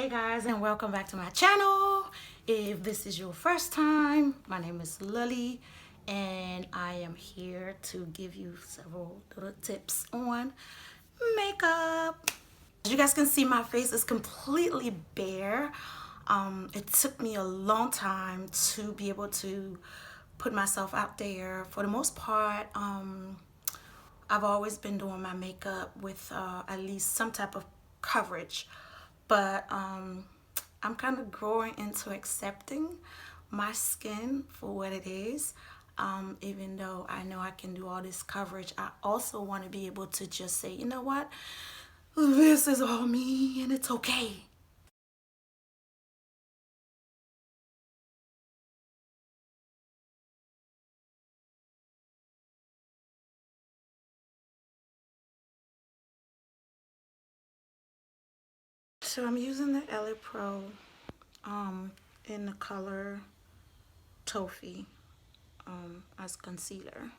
Hey guys, and welcome back to my channel. If this is your first time, my name is Lily and I am here to give you several little tips on makeup. As you guys can see, my face is completely bare. It took me a long time to be able to put myself out there. For the most part, I've always been doing my makeup with at least some type of coverage, but I'm kind of growing into accepting my skin for what it is. Even though I know I can do all this coverage, I also want to be able to just say, you know what, this is all me and it's okay. So I'm using the LA Pro in the color Toffee as concealer.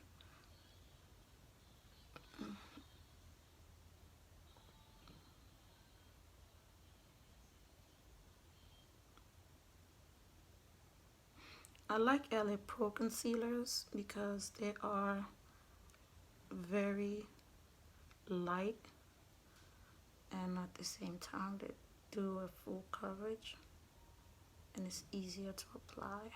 I like LA Pro concealers because they are very light and at the same time they do a full coverage and it's easier to apply.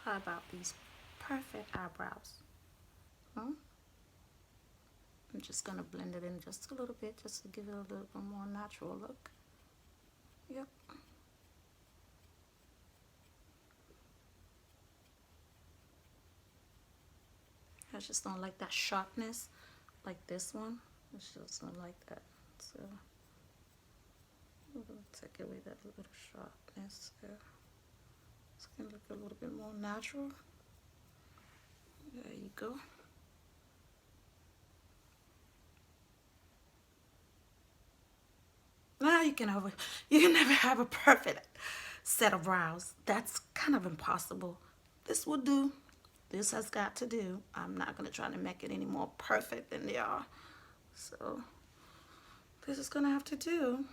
How about these perfect eyebrows? Hmm? I'm just gonna blend it in just a little bit just to give it a little bit more natural look. Yep. I just don't like that sharpness like this one. I just don't like that. So I'm gonna take away that little sharpness there. It's gonna look a little bit more natural. There you go. Now you can never have a perfect set of brows. That's kind of impossible. This will do. This has got to do. I'm not gonna try to make it any more perfect than they are. So this is gonna have to do.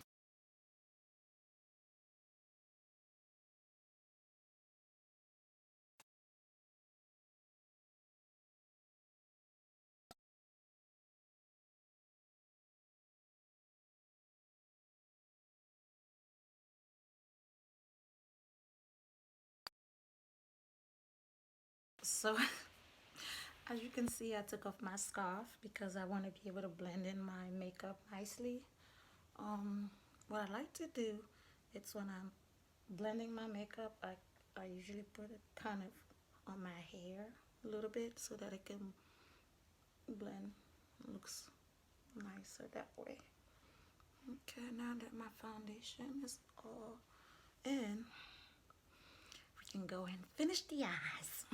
So as you can see, I took off my scarf because I want to be able to blend in my makeup nicely. What I like to do, it's when I'm blending my makeup, I usually put it kind of on my hair a little bit so that it can blend. It looks nicer that way. Okay, now that my foundation is all in, we can go and finish the eyes.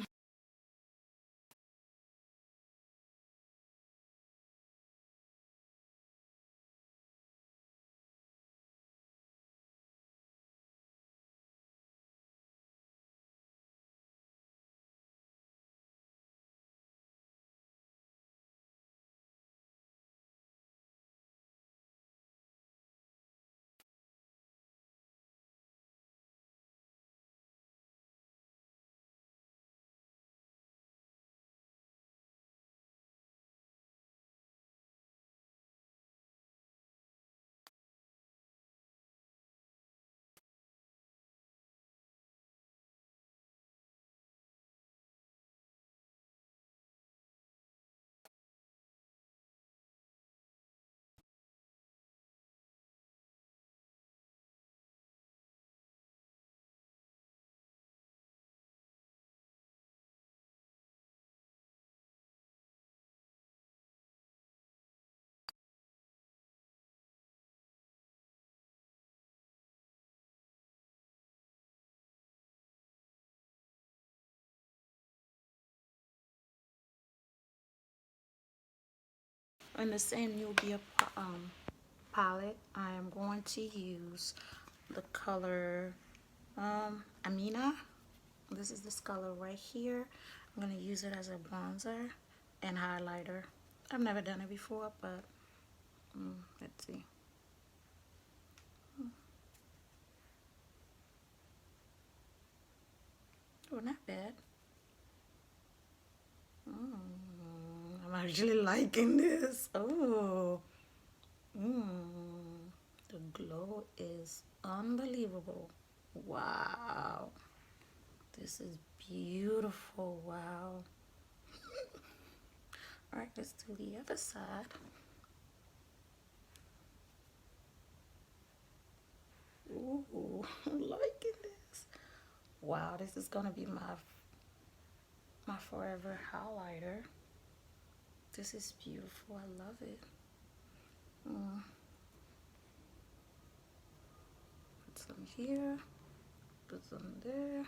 in the same Juvia palette, I am going to use the color Amina. This is this color right here. I'm going to use it as a bronzer and highlighter. I've never done it before, but let's see. Oh, not bad. I'm actually liking this. Oh, the glow is unbelievable. Wow, this is beautiful. Wow. All right, let's do the other side. Ooh, I'm liking this. Wow, this is gonna be my forever highlighter. This is beautiful. I love it. Put some here, put some there,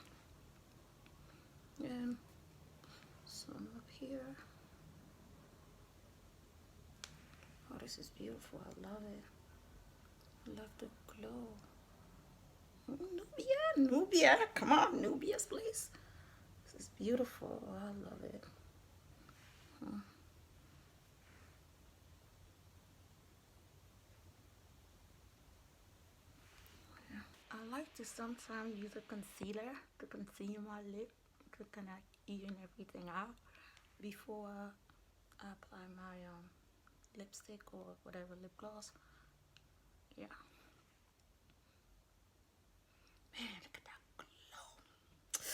and some up here. Oh, this is beautiful. I love it. I love the glow. Nubia, come on, Nubia's place. This is beautiful. I love it. I like to sometimes use a concealer to conceal my lip to kind of even everything out before I apply my lipstick or whatever lip gloss. Yeah. Man, look at that glow.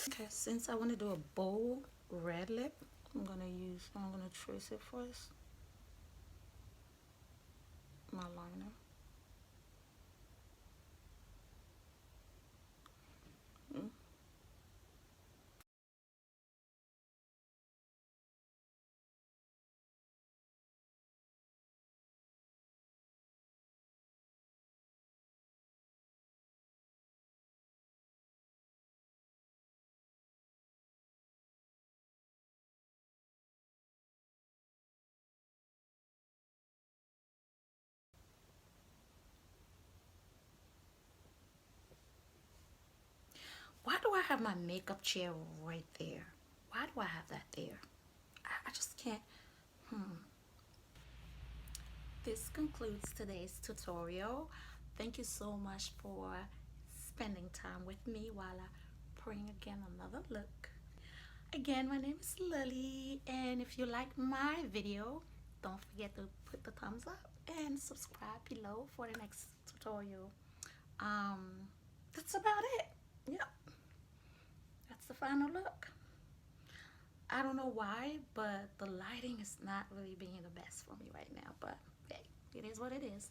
Okay, since I want to do a bold red lip, I'm gonna trace it first. My liner. Why do I have my makeup chair right there? Why do I have that there? I just can't. This concludes today's tutorial. Thank you so much for spending time with me while I bring again another look. Again, my name is Lily, and if you like my video, don't forget to put the thumbs up and subscribe below for the next tutorial. That's about it. Yep, that's the final look. I don't know why, but the lighting is not really being the best for me right now, but hey, it is what it is.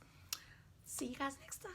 See you guys next time.